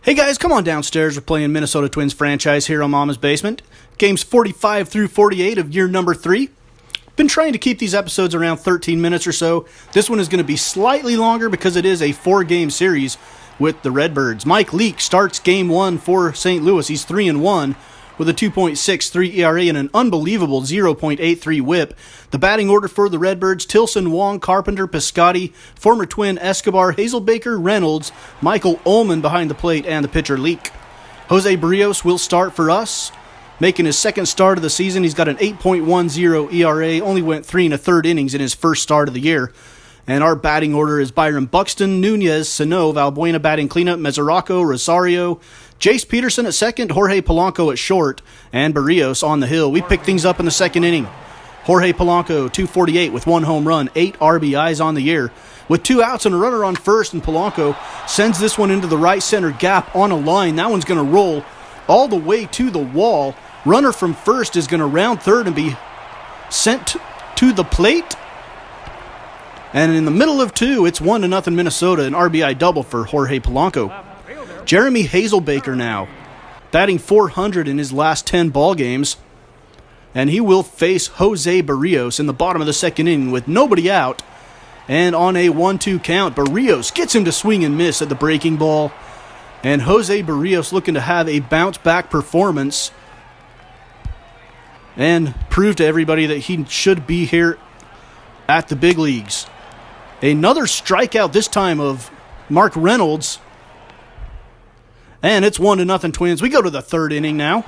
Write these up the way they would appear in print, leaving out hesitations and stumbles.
Hey guys, come on downstairs. We're playing Minnesota Twins franchise here on Mama's Basement. Games 45 through 48 of year number 3. Been trying to keep these episodes around 13 minutes or so. This one is going to be slightly longer because it is a 4-game series with the Redbirds. Mike Leake starts game 1 for St. Louis. He's 3-1 with a 2.63 ERA and an unbelievable 0.83 whip. The batting order for the Redbirds: Tilson, Wong, Carpenter, Piscotty, former Twin Escobar, Hazelbaker, Reynolds, Michael Ullman behind the plate, and the pitcher Leake. Jose Barrios will start for us, making his second start of the season. He's got an 8.10 ERA, only went 3 1/3 innings in his first start of the year. And our batting order is Byron Buxton, Nunez, Sano, Valbuena batting cleanup, Mesoraco, Rosario, Jace Peterson at second, Jorge Polanco at short, and Barrios on the hill. We pick things up in the second inning. Jorge Polanco, 248 with 1 home run, 8 RBIs on the year. With 2 outs and a runner on first, and Polanco sends this one into the right center gap on a line. That one's going to roll all the way to the wall. Runner from first is going to round third and be sent to the plate. And in the middle of 2, it's 1-0 Minnesota, an RBI double for Jorge Polanco. Jeremy Hazelbaker now, batting .400 in his last 10 ball games. And he will face Jose Barrios in the bottom of the second inning with nobody out. And on a 1-2 count, Barrios gets him to swing and miss at the breaking ball. And Jose Barrios looking to have a bounce-back performance and prove to everybody that he should be here at the big leagues. Another strikeout, this time of Mark Reynolds. And it's 1-0 Twins. We go to the third inning now.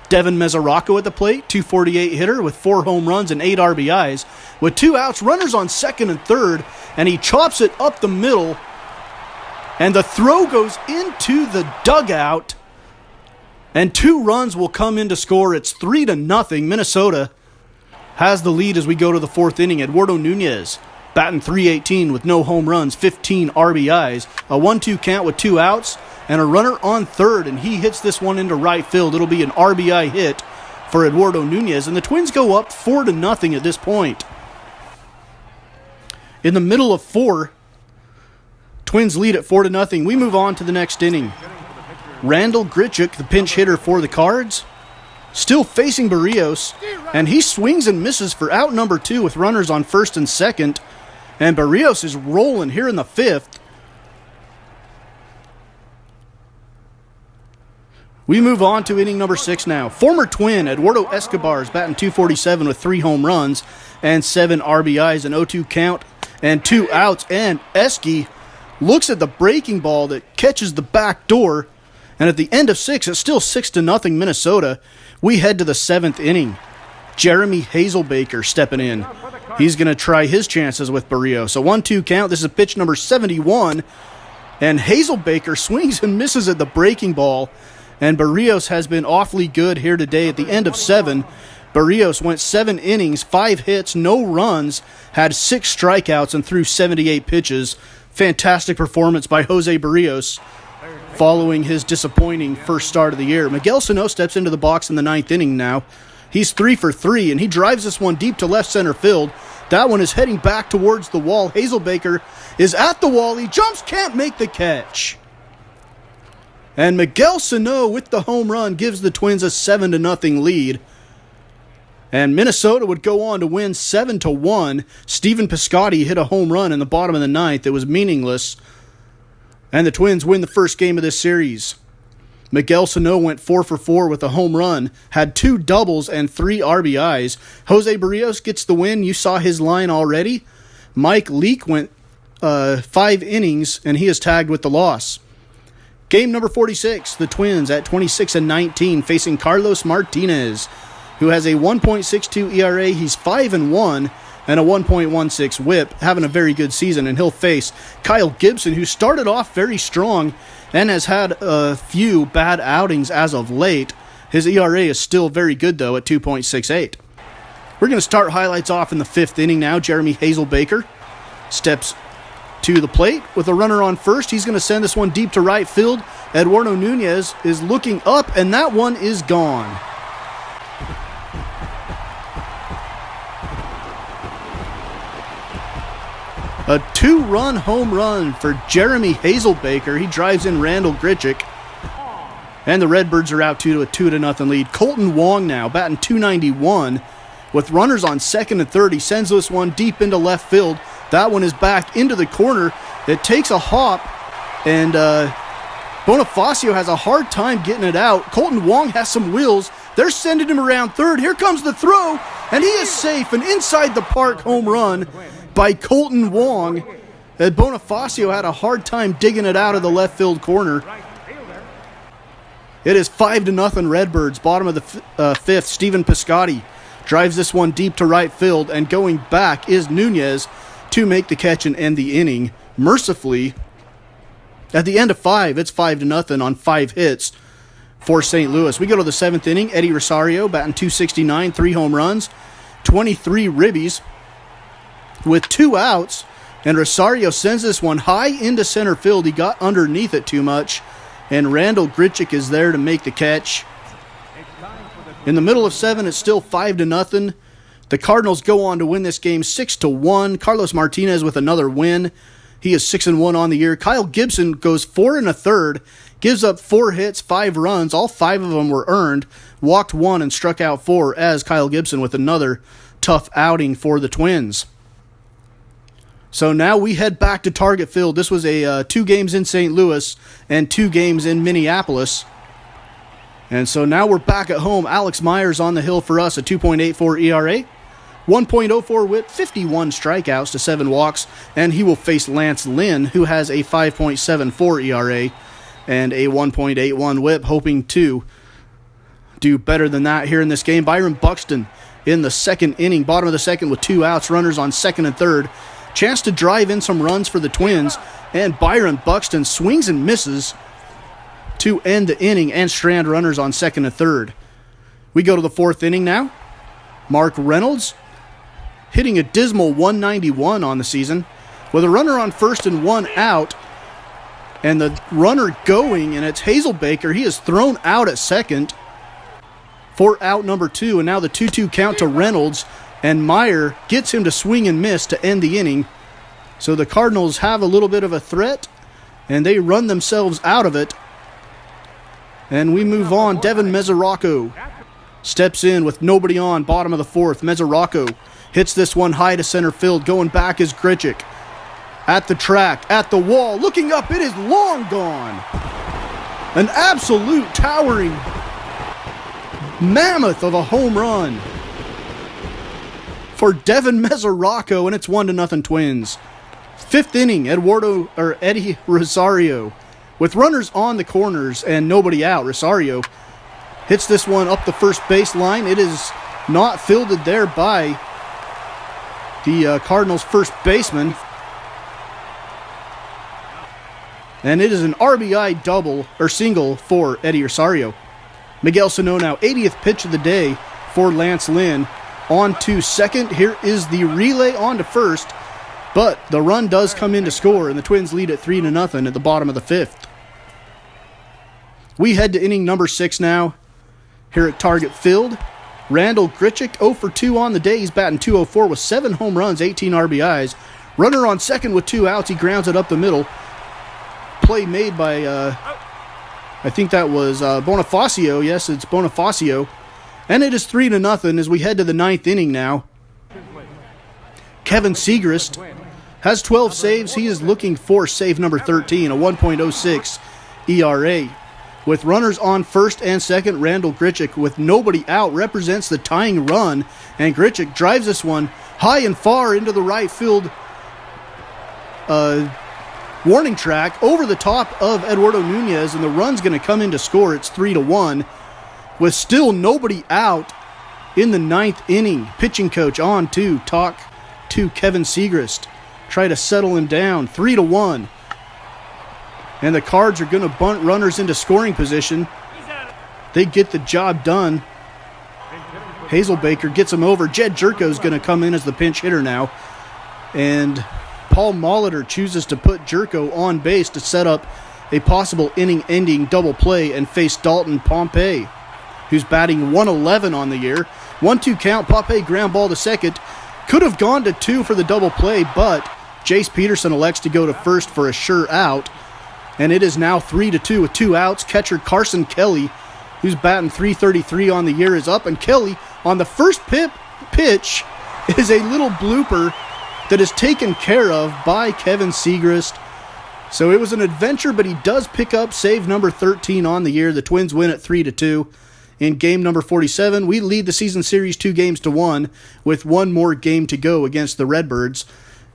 Devin Mesoraco at the plate, 248 hitter with 4 home runs and 8 RBIs. With 2 outs, runners on second and third, and he chops it up the middle. And the throw goes into the dugout. And 2 runs will come in to score. It's 3-0. Minnesota has the lead as we go to the fourth inning. Eduardo Nunez batting .318 with no home runs, 15 RBIs, a 1-2 count with 2 outs, and a runner on third, and he hits this one into right field. It'll be an RBI hit for Eduardo Nunez, and the Twins go up 4-0 at this point. In the middle of 4, Twins lead at 4-0. We move on to the next inning. Randal GRICHUK, the pinch hitter for the Cards, still facing Barrios, and he swings and misses for out number 2 with runners on first and second. And Barrios is rolling here in the 5th. We move on to inning number 6 now. Former Twin Eduardo Escobar is batting .247 with 3 home runs and 7 RBIs, an 0-2 count and 2 outs. And Esky looks at the breaking ball that catches the back door. And at the end of 6, it's still 6-0 Minnesota. We head to the 7th inning. Jeremy Hazelbaker stepping in. He's going to try his chances with Barrios. So 1-2 count. This is pitch number 71. And Hazelbaker swings and misses at the breaking ball. And Barrios has been awfully good here today at the end of 7. Barrios went 7 innings, 5 hits, no runs, had 6 strikeouts, and threw 78 pitches. Fantastic performance by Jose Barrios following his disappointing first start of the year. Miguel Sano steps into the box in the 9th inning now. He's 3 for 3, and he drives this one deep to left center field. That one is heading back towards the wall. Hazelbaker is at the wall. He jumps, can't make the catch. And Miguel Sano with the home run gives the Twins a 7-0 lead. And Minnesota would go on to win 7-1. Stephen Piscotty hit a home run in the bottom of the 9th. It was meaningless. And the Twins win the first game of this series. Miguel Sano went 4 for 4 with a home run, had 2 doubles and 3 RBIs. Jose Barrios gets the win. You saw his line already. Mike Leake went 5 innings, and he is tagged with the loss. Game number 46, the Twins at 26-19 facing Carlos Martinez, who has a 1.62 ERA. He's 5-1 and a 1.16 whip, having a very good season, and he'll face Kyle Gibson, who started off very strong and has had a few bad outings as of late. His ERA is still very good, though, at 2.68. We're going to start highlights off in the 5th inning now. Jeremy Hazelbaker steps to the plate with a runner on first. He's going to send this one deep to right field. Eduardo Nunez is looking up, and that one is gone. A 2-run home run for Jeremy Hazelbaker. He drives in Randal GRICHUK. And the Redbirds are out to a 2-0 lead. Kolten Wong now batting .291 with runners on second and third. He sends this one deep into left field. That one is back into the corner. It takes a hop, and Bonifacio has a hard time getting it out. Kolten Wong has some wheels. They're sending him around third. Here comes the throw, and he is safe. An inside the park home run by Kolten Wong. And Bonifacio had a hard time digging it out of the left field corner. It is 5-0 Redbirds. Bottom of the fifth, Stephen Piscotti drives this one deep to right field, and going back is Nunez to make the catch and end the inning. Mercifully, at the end of 5, it's 5-0 on 5 hits for St. Louis. We go to the 7th inning. Eddie Rosario batting .269, 3 home runs, 23 ribbies with 2 outs, and Rosario sends this one high into center field. He got underneath it too much, and Randall GRICHUK is there to make the catch. In the middle of 7, it's still 5-0. The Cardinals go on to win this game 6-1. Carlos Martinez with another win. He is 6-1 on the year. Kyle Gibson goes 4 1/3, gives up 4 hits, 5 runs. All 5 of them were earned. Walked 1 and struck out 4 as Kyle Gibson with another tough outing for the Twins. So now we head back to Target Field. This was a 2 games in St. Louis and 2 games in Minneapolis. And so now we're back at home. Alex Myers on the hill for us, a 2.84 ERA. 1.04 whip, 51 strikeouts to 7 walks, and he will face Lance Lynn, who has a 5.74 ERA and a 1.81 whip, hoping to do better than that here in this game. Byron Buxton in the 2nd inning, bottom of the 2nd with 2 outs, runners on 2nd and 3rd. Chance to drive in some runs for the Twins, and Byron Buxton swings and misses to end the inning and strand runners on 2nd and 3rd. We go to the 4th inning now. Mark Reynolds hitting a dismal 191 on the season with a runner on 1st and 1 out, and the runner going, and it's Hazelbaker. He is thrown out at 2nd for out number 2, and now the 2-2 count to Reynolds, and Meyer gets him to swing and miss to end the inning. So the Cardinals have a little bit of a threat, and they run themselves out of it. And we move on. Devin Mesoraco steps in with nobody on, bottom of the 4th. Mesoraco hits this one high to center field. Going back is GRICHUK. At the track, at the wall, looking up, it is long gone. An absolute towering mammoth of a home run for Devin Mesoraco, and it's 1-0 Twins. 5th inning, Eddie Rosario with runners on the corners and nobody out. Rosario hits this one up the first baseline. It is not fielded there by the Cardinals' first baseman. And it is an RBI double or single for Eddie Rosario. Miguel Sano now 80th pitch of the day for Lance Lynn. On to 2nd. Here is the relay on to 1st. But the run does come in to score, and the Twins lead at 3-0 at the bottom of the 5th. We head to inning number 6 now here at Target Field. Randall GRICHUK 0 for 2 on the day. He's batting .204 with 7 home runs, 18 RBIs. Runner on 2nd with 2 outs. He grounds it up the middle. Play made by, I think that was Bonifacio. Yes, it's Bonifacio. And it is 3-0 as we head to the 9th inning now. Kevin Segrist has 12 saves. He is looking for save number 13, a 1.06 ERA. With runners on 1st and 2nd, Randall GRICHUK with nobody out represents the tying run, and GRICHUK drives this one high and far into the right field warning track over the top of Eduardo Nunez, and the run's going to come in to score. It's 3-1 with still nobody out in the 9th inning. Pitching coach on to talk to Kevin Segrist, try to settle him down. 3-1. And the Cards are going to bunt runners into scoring position. They get the job done. Hazelbaker gets him over. Jed Jerko is going to come in as the pinch hitter now. And Paul Molitor chooses to put Jerko on base to set up a possible inning-ending double play and face Dalton Pompey, who's batting 111 on the year. 1-2 count. Pompey ground ball to 2nd. Could have gone to 2 for the double play, but Jace Peterson elects to go to 1st for a sure out. and it is now 3-2 with 2 outs. Catcher Carson Kelly, who's batting .333 on the year, is up, and Kelly on the first pitch is a little blooper that is taken care of by Kevin Segrist. So it was an adventure, but he does pick up save number 13 on the year. The Twins win at 3-2. In game number 47, we lead the season series 2-1 with one more game to go against the Redbirds,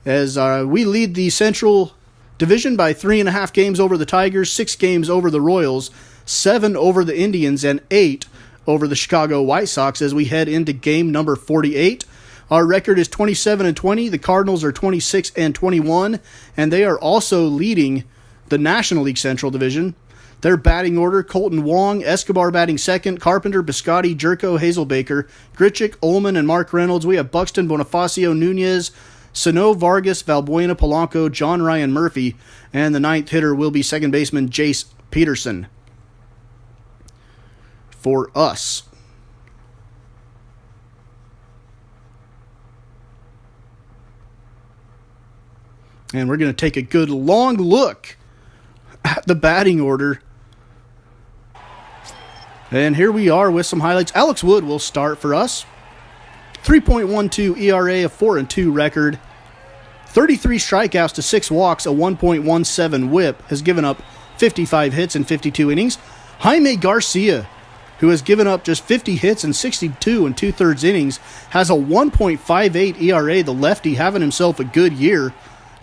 as we lead the Central Division by 3.5 games over the Tigers, 6 games over the Royals, 7 over the Indians, and 8 over the Chicago White Sox as we head into game number 48. Our record is 27-20. The Cardinals are 26-21, and they are also leading the National League Central Division. Their batting order: Kolten, Wong, Escobar batting second, Carpenter, Biscotti, Jerko, Hazelbaker, Grichuk, Ullman, and Mark Reynolds. We have Buxton, Bonifacio, Nunez, Sano, Vargas, Valbuena, Polanco, John Ryan Murphy, and the ninth hitter will be second baseman Jace Peterson for us. And we're going to take a good long look at the batting order. And here we are with some highlights. Alex Wood will start for us. 3.12 ERA, a 4-2 record. 33 strikeouts to 6 walks, a 1.17 whip. Has given up 55 hits in 52 innings. Jaime Garcia, who has given up just 50 hits in 62 and 2/3 innings, has a 1.58 ERA. The lefty having himself a good year.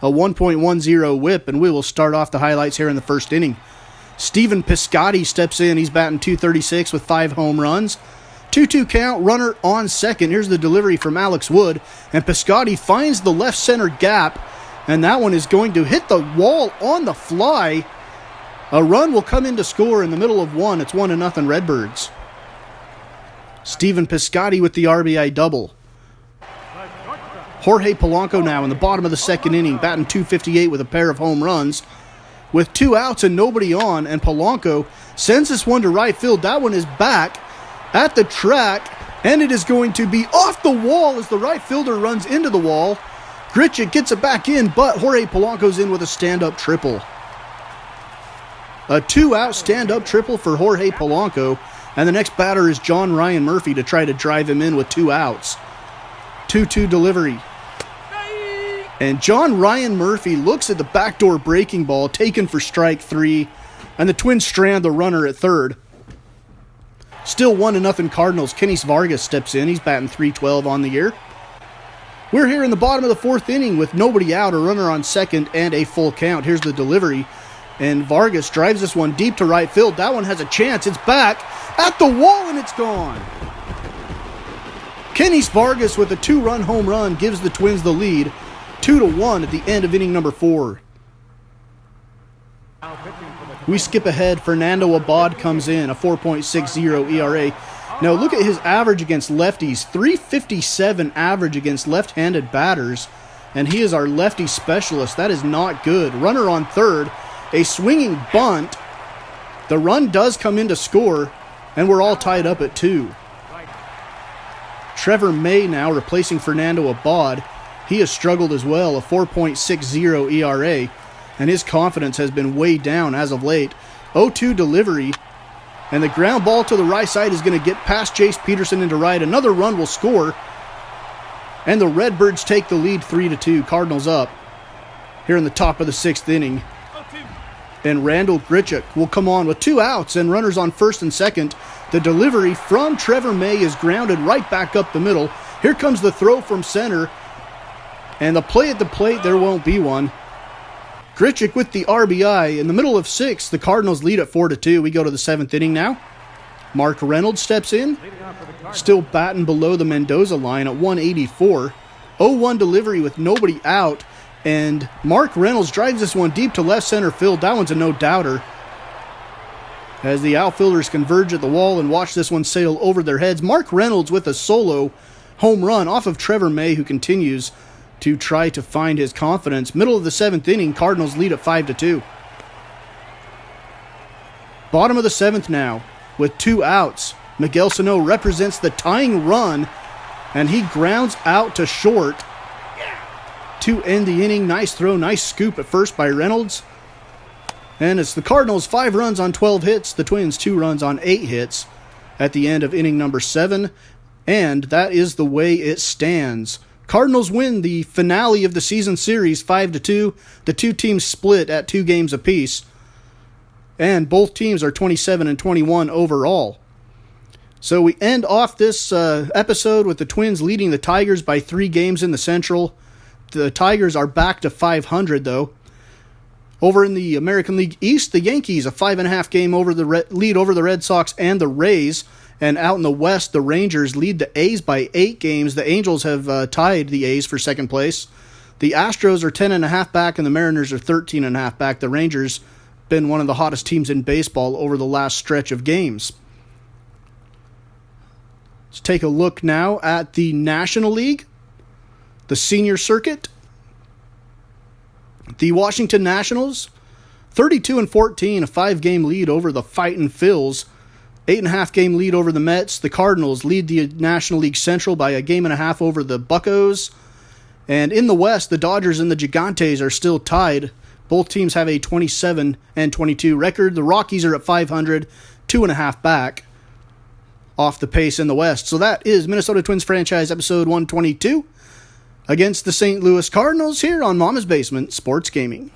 A 1.10 whip, and we will start off the highlights here in the first inning. Stephen Piscotty steps in. He's batting .236 with 5 home runs. 2-2 count, runner on second. Here's the delivery from Alex Wood, and Piscotty finds the left center gap, and that one is going to hit the wall on the fly. A run will come in to score in the middle of one. It's 1-0 Redbirds. Stephen Piscotty with the RBI double. Jorge Polanco now in the bottom of the second inning, batting .258 with a pair of home runs. With 2 outs and nobody on, and Polanco sends this one to right field. That one is back at the track, and it is going to be off the wall as the right fielder runs into the wall. GRICHUK gets it back in, but Jorge Polanco's in with a stand-up triple. A 2-out stand-up triple for Jorge Polanco, and the next batter is John Ryan Murphy to try to drive him in with 2 outs. 2-2 delivery. And John Ryan Murphy looks at the backdoor breaking ball, taken for strike 3, and the Twins strand the runner at third. Still 1-0 Cardinals. Kenny Vargas steps in. He's batting .312 on the year. We're here in the bottom of the 4th inning with nobody out, a runner on second, and a full count. Here's the delivery, and Vargas drives this one deep to right field. That one has a chance. It's back at the wall, and it's gone. Kenny Vargas with a 2-run home run gives the Twins the lead, 2-1 at the end of inning number 4. We skip ahead. Fernando Abad comes in, a 4.60 ERA. Now look at his average against lefties, .357 average against left-handed batters, and he is our lefty specialist. That is not good. Runner on third, a swinging bunt. The run does come in to score, and we're all tied up at 2. Trevor May now replacing Fernando Abad. He has struggled as well, a 4.60 ERA, and his confidence has been way down as of late. 0-2 delivery, and the ground ball to the right side is going to get past Jace Peterson into right. Another run will score, and the Redbirds take the lead 3-2. Cardinals up here in the top of the 6th inning. And Randall Grichuk will come on with 2 outs and runners on first and second. The delivery from Trevor May is grounded right back up the middle. Here comes the throw from center. And the play at the plate, there won't be one. Grichuk with the RBI. In the middle of 6, the Cardinals lead at 4-2. We go to the 7th inning now. Mark Reynolds steps in. Still batting below the Mendoza line at 184. 0-1 delivery with nobody out. And Mark Reynolds drives this one deep to left center field. That one's a no-doubter. As the outfielders converge at the wall and watch this one sail over their heads. Mark Reynolds with a solo home run off of Trevor May, who continues to try to find his confidence. Middle of the 7th inning, Cardinals lead at 5-2. Bottom of the 7th now, with 2 outs. Miguel Sano represents the tying run, and he grounds out to short to end the inning. Nice throw, nice scoop at first by Reynolds. And it's the Cardinals 5 runs on 12 hits, the Twins 2 runs on 8 hits at the end of inning number 7. And that is the way it stands. Cardinals win the finale of the season series 5-2. The two teams split at 2 games apiece. And both teams are 27-21 overall. So we end off this episode with the Twins leading the Tigers by 3 games in the Central. The Tigers are back to 500, though. Over in the American League East, the Yankees a 5.5 game lead over the Red Sox and the Rays. And out in the West, the Rangers lead the A's by 8 games. The Angels have tied the A's for second place. The Astros are 10.5 back, and the Mariners are 13.5 back. The Rangers been one of the hottest teams in baseball over the last stretch of games. Let's take a look now at the National League, the senior circuit. The Washington Nationals, 32-14, a 5-game lead over the Fightin' Phils. 8.5 game lead over the Mets. The Cardinals lead the National League Central by 1.5 games over the Buccos. And in the West, the Dodgers and the Gigantes are still tied. Both teams have a 27-22 record. The Rockies are at 500, 2.5 back off the pace in the West. So that is Minnesota Twins franchise episode 122 against the St. Louis Cardinals here on Mama's Basement Sports Gaming.